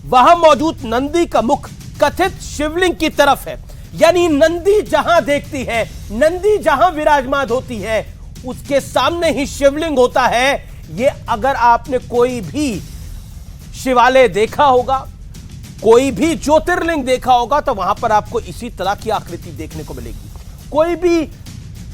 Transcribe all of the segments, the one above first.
वहां मौजूद नंदी का मुख कथित शिवलिंग की तरफ है। यानी नंदी जहां देखती है, नंदी जहां विराजमान होती है, उसके सामने ही शिवलिंग होता है। ये अगर आपने कोई भी शिवालय देखा होगा, कोई भी ज्योतिर्लिंग देखा होगा, तो वहां पर आपको इसी तरह की आकृति देखने को मिलेगी। कोई भी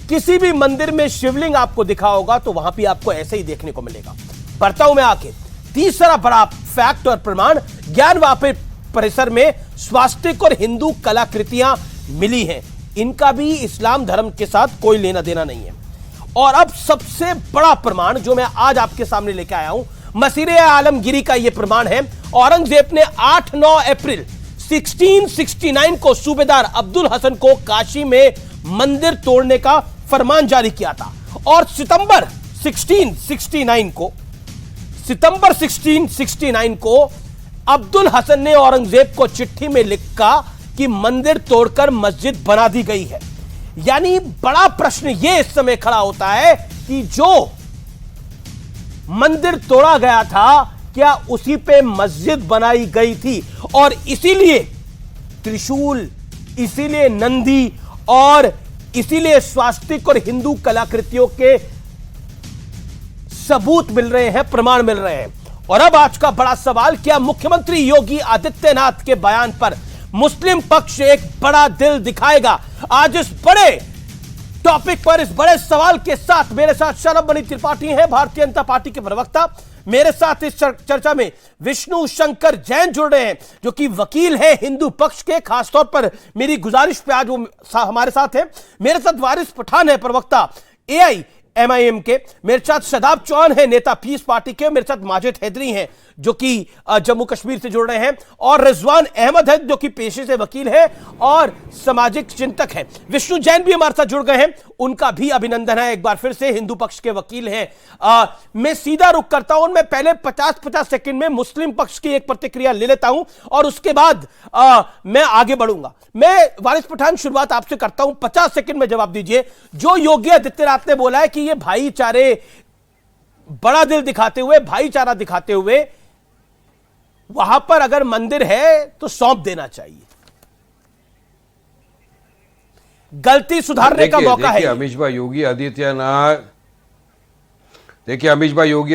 किसी भी मंदिर में शिवलिंग आपको दिखा होगा तो वहां भी आपको ऐसे ही देखने को मिलेगा। बढ़ता हूं मैं आगे, तीसरा बड़ा फैक्ट और प्रमाण, ज्ञान वापी परिसर में स्वास्तिक और हिंदू कलाकृतियां मिली हैं। इनका भी इस्लाम धर्म के साथ कोई लेना देना नहीं है। और अब सबसे बड़ा प्रमाण जो मैं आज आपके सामने लेकर आया हूं, मसीरे आलमगिरी का यह प्रमाण है। औरंगजेब ने 8-9 अप्रैल 1669 को सूबेदार अब्दुल हसन को काशी में मंदिर तोड़ने का फरमान जारी किया था। और सितंबर 1669 को अब्दुल हसन ने औरंगजेब को चिट्ठी में लिखा कि मंदिर तोड़कर मस्जिद बना दी गई है। यानी बड़ा प्रश्न यह इस समय खड़ा होता है कि जो मंदिर तोड़ा गया था, क्या उसी पे मस्जिद बनाई गई थी? और इसीलिए त्रिशूल, इसीलिए नंदी और इसीलिए स्वास्तिक और हिंदू कलाकृतियों के सबूत मिल रहे हैं, प्रमाण मिल रहे हैं। और अब आज का बड़ा सवाल, क्या मुख्यमंत्री योगी आदित्यनाथ के बयान पर मुस्लिम पक्ष एक बड़ा दिल दिखाएगा? आज इस बड़े टॉपिक पर, इस बड़े सवाल के साथ मेरे साथ शरद मणि त्रिपाठी हैं, भारतीय जनता पार्टी के प्रवक्ता। मेरे साथ इस चर्चा में विष्णु शंकर जैन जुड़ रहे हैं, जो कि वकील हैं हिंदू पक्ष के। खासतौर पर मेरी गुजारिश पे आज वो हमारे साथ हैं। मेरे साथ वारिस पठान है, प्रवक्ता AIMIM के। मेरे साथ शदाब चौहान है, नेता पीस पार्टी के। मेरे साथ माजिद हैदरी हैं, जो कि जम्मू कश्मीर से जुड़ रहे हैं। और रिजवान अहमद है, जो कि पेशे से वकील है और सामाजिक चिंतक है। विष्णु जैन भी हमारे साथ जुड़ गए हैं, उनका भी अभिनंदन है, एक बार फिर से हिंदू पक्ष के वकील हैं। मैं सीधा रुख करता हूं, मैं पहले 50-50 सेकंड में मुस्लिम पक्ष की एक प्रतिक्रिया ले लेता हूं और उसके बाद मैं आगे बढ़ूंगा। मैं वारिस पठान शुरुआत आपसे करता हूं, 50 सेकंड में जवाब दीजिए। जो योगी आदित्यनाथ ने बोला है कि ये भाईचारे, बड़ा दिल दिखाते हुए, भाईचारा दिखाते हुए, वहां पर अगर मंदिर है तो सौंप देना चाहिए, गलती सुधारने का मौका है। अमीश भाई योगी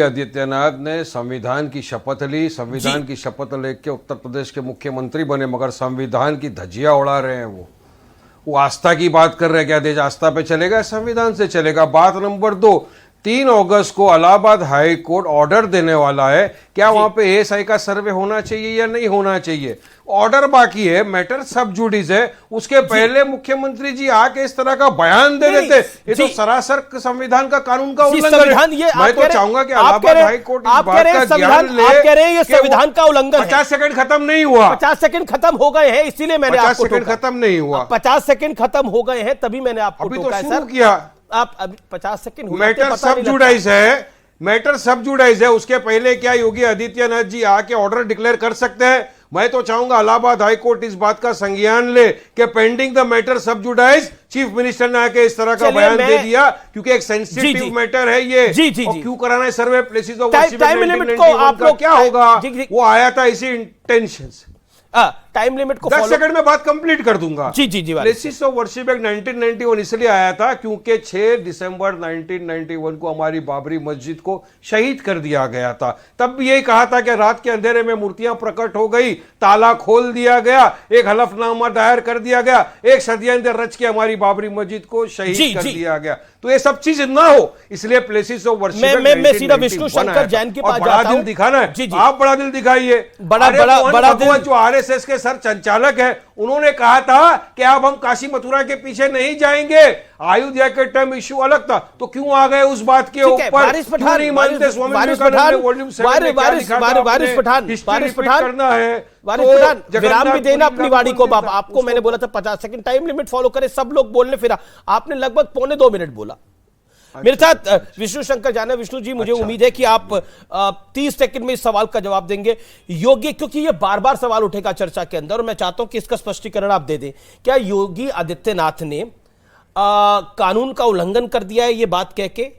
आदित्यनाथ ने संविधान की शपथ ली, संविधान की शपथ लेके उत्तर प्रदेश के मुख्यमंत्री बने, मगर संविधान की धज्जियां उड़ा रहे हैं। वो आस्था की बात कर रहे हैं। क्या देश आस्था पे चलेगा? संविधान से चलेगा। बात नंबर 2, 3 अगस्त को इलाहाबाद हाई कोर्ट ऑर्डर देने वाला है। क्या वहां पे ASI का सर्वे होना चाहिए या नहीं होना चाहिए? ऑर्डर बाकी है, मैटर सब जुडिस है। उसके पहले मुख्यमंत्री जी आके इस तरह का बयान दे देते, ये तो सरासर संविधान का, कानून का उल्लंघन है। मैं तो चाहूंगा कि इलाहाबाद हाई कोर्ट इस बात का ज्ञान ले। आप कह रहे हैं ये संविधान का उल्लंघन है। 50 सेकंड खत्म नहीं हुआ, 50 सेकंड खत्म हो गए हैं, इसीलिए मैंने आपको 50 सेकंड खत्म नहीं हुआ, 50 सेकंड खत्म हो गए हैं, तभी मैंने आपको अभी तो शुरू किया। आप अभी 50 सेकंड मैटर सब जुडाइज है, मैटर सब जुडाइज है। उसके पहले क्या योगी आदित्यनाथ जी आके ऑर्डर डिक्लेयर कर सकते हैं? मैं तो चाहूंगा इलाहाबाद हाई कोर्ट इस बात का संज्ञान ले कि पेंडिंग द मैटर सब जुडाइज। चीफ मिनिस्टर ने आके इस तरह का बयान दे दिया, क्योंकि एक सेंसिटिव मैटर है ये। और क्यों कराना है survey places of worship? Time limit को आप लोग क्या होगा? वो आया था इसी इंटेंशन से। टाइम लिमिट को 10 सेकंड में बात कंप्लीट कर दूंगा। जी। प्लेसेस ऑफ वर्शिप एक्ट 1991 इसलिए आया था क्योंकि 6 दिसंबर 1991 को हमारी बाबरी मस्जिद को शहीद कर दिया गया था। तब भी यही कहा था कि रात के अंधेरे में मूर्तियां प्रकट हो गई, ताला खोल दिया गया, एक हलफनामा दायर कर दिया गया, एक षड्यंत्र रच के हमारी बाबरी मस्जिद को शहीद कर दिया गया। तो ये सब चीज ना हो, इसलिए प्लेसेस ऑफ वर्शिप मैं सीधा विष्णु शंकर जैन के पास बड़ा दिल दिखाना है। आप बड़ा दिल दिखाइए। बड़ा दिल जो RSS के सर संचालक है, उन्होंने कहा था कि अब हम काशी मथुरा के पीछे नहीं जाएंगे। अयोध्या के टाइम इश्यू अलग था, तो क्यों आ गए उस बात के ऊपर? वारिस पठान विराम भी देना अपनी वाणी को। आपको मैंने बोला था 50 सेकंड टाइम लिमिट फॉलो करें, सब लोग बोलने, फिर आपने लगभग 1.25 मिनट बोला। मेरे साथ विष्णु शंकर जाना। विष्णु जी, मुझे उम्मीद है कि आप 30 सेकंड में इस सवाल का जवाब देंगे। योगी, क्योंकि ये बार बार सवाल उठेगा चर्चा के अंदर और मैं चाहता हूं कि इसका स्पष्टीकरण आप दे दें। क्या योगी आदित्यनाथ ने कानून का उल्लंघन कर दिया है, ये बात कह के?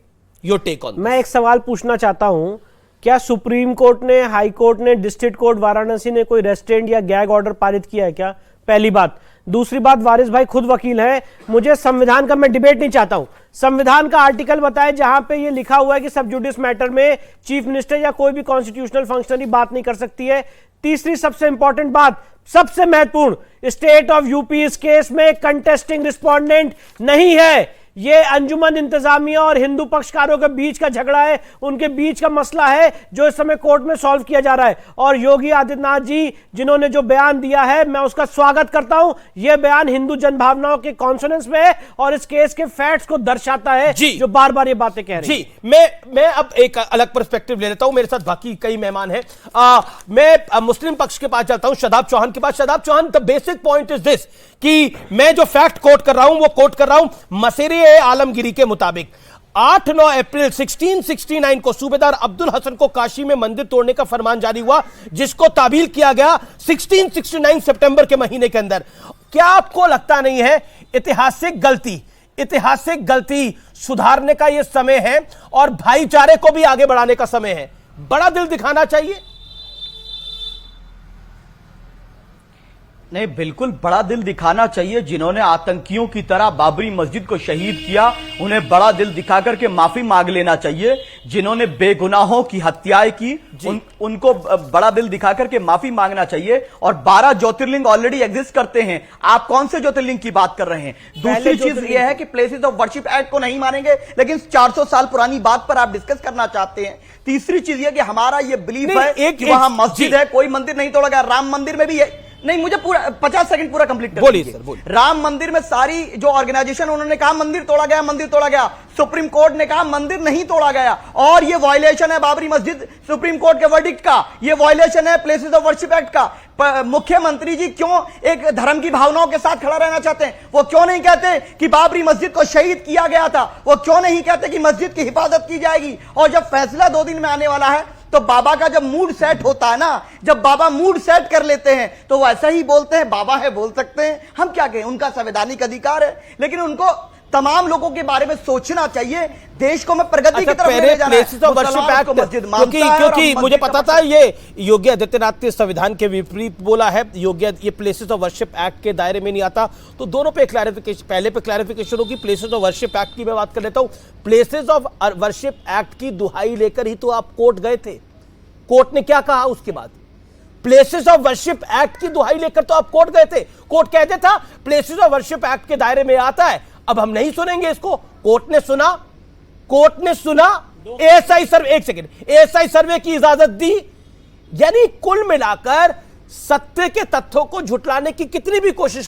Your take on. मैं एक सवाल पूछना चाहता हूं क्या सुप्रीम कोर्ट ने, हाई कोर्ट ने, डिस्ट्रिक्ट कोर्ट वाराणसी ने कोई रेस्ट्रेंट या गैग ऑर्डर पारित किया है क्या? पहली बात। दूसरी बात, वारिस भाई खुद वकील है, मुझे संविधान का, मैं डिबेट नहीं चाहता हूं, संविधान का आर्टिकल बताए जहां पे ये लिखा हुआ है कि सब जुडिस मैटर में चीफ मिनिस्टर या कोई भी कॉन्स्टिट्यूशनल फंक्शनरी बात नहीं कर सकती है। तीसरी सबसे इंपॉर्टेंट बात, सबसे महत्वपूर्ण, स्टेट ऑफ यूपी इस केस में कंटेस्टिंग रिस्पोंडेंट नहीं है। ये अंजुमन इंतजामिया और हिंदू पक्षकारों के बीच का झगड़ा है, उनके बीच का मसला है जो इस समय कोर्ट में सॉल्व किया जा रहा है। और योगी आदित्यनाथ जी जिन्होंने जो बयान दिया है, मैं उसका स्वागत करता हूं। यह बयान हिंदू जनभावनाओं के कॉन्सोनेंस में है और इस केस के फैक्ट्स को दर्शाता है जो बार बार ये बातें कह रहे हैं। जी, मैं अब एक अलग पर्सपेक्टिव ले लेता हूं, मेरे साथ बाकी कई मेहमान हैं। मैं मुस्लिम पक्ष के पास जाता हूं, शादाब चौहान के पास। Shadab Chauhan, the basic point is this कि मैं जो फैक्ट कोट कर रहा हूं वो कोट कर रहा हूं मसीरे आलमगिरी के मुताबिक 8-9 अप्रैल 1669 को सूबेदार अब्दुल हसन को काशी में मंदिर तोड़ने का फरमान जारी हुआ, जिसको ताबील किया गया 1669 सितंबर के महीने के अंदर। क्या आपको लगता नहीं है ऐतिहासिक गलती सुधारने का यह समय है और भाईचारे को भी आगे बढ़ाने का समय है? बड़ा दिल दिखाना चाहिए। नहीं, बिल्कुल बड़ा दिल दिखाना चाहिए। जिन्होंने आतंकियों की तरह बाबरी मस्जिद को शहीद किया, उन्हें बड़ा दिल दिखाकर के माफी मांग लेना चाहिए। जिन्होंने बेगुनाहों की हत्याएं की, उनको बड़ा दिल दिखाकर के माफी मांगना चाहिए। और 12 ज्योतिर्लिंग ऑलरेडी एग्जिस्ट करते हैं। आप कौन से ज्योतिर्लिंग की बात कर रहे हैं? दूसरी चीज यह है कि प्लेसेस ऑफ वर्शिप एक्ट को नहीं मानेंगे, लेकिन 400 साल पुरानी बात पर आप डिस्कस करना चाहते हैं। तीसरी चीज यह कि हमारा यह बिलीफ है कि वहां मस्जिद है, कोई मंदिर नहीं तोड़ा गया। राम मंदिर में भी है, नहीं, मुझे पूरा 50 सेकंड पूरा कंप्लीट कर दीजिए। राम मंदिर में सारी जो ऑर्गेनाइजेशन, उन्होंने कहा मंदिर तोड़ा गया, मंदिर तोड़ा गया। सुप्रीम कोर्ट ने कहा मंदिर नहीं तोड़ा गया, और यह वायलेशन है बाबरी मस्जिद सुप्रीम कोर्ट के वर्डिक्ट का, यह वायलेशन है प्लेसेस ऑफ वर्शिप एक्ट का। मुख्यमंत्री जी क्यों एक धर्म की भावनाओं के साथ खड़ा रहना चाहते हैं? वो क्यों नहीं कहते कि बाबरी मस्जिद को शहीद किया गया था? वो क्यों नहीं कहते कि मस्जिद की हिफाजत की जाएगी? और जब फैसला 2 दिन में आने वाला है, तो बाबा का जब मूड सेट होता है ना, जब बाबा मूड सेट कर लेते हैं तो वो ऐसा ही बोलते हैं। बाबा है, बोल सकते हैं, हम क्या कहें, उनका संवैधानिक अधिकार है। लेकिन उनको तमाम लोगों के बारे में सोचना चाहिए। देश को मैं प्रगति की तरफ ले जाना है। क्योंकि मुझे पता था ये योगी आदित्यनाथ ने संविधान के विपरीत बोला है, ये प्लेसेस ऑफ वर्शिप एक्ट के दायरे में नहीं आता। तो दोनों पे क्लैरिफिकेशन, पहले पे क्लैरिफिकेशन होगी। प्लेसेस ऑफ वर्शिप एक्ट की मैं बात कर लेता हूं। प्लेसेस ऑफ वर्शिप एक्ट की दुहाई लेकर ही तो आप कोर्ट गए थे। कोर्ट ने क्या कहा उसके बाद? प्लेसेस ऑफ वर्शिप एक्ट की दुहाई लेकर तो आप कोर्ट गए थे। कोर्ट कहते था प्लेसेस ऑफ वर्शिप एक्ट के दायरे में आता है, अब हम नहीं सुनेंगे इसको। कोर्ट ने सुना, एएसआई सर्वे, एक सेकंड, एएसआई सर्वे की इजाजत दी। यानी कुल मिलाकर सत्य के तथ्यों को झुटलाने की कितनी भी कोशिश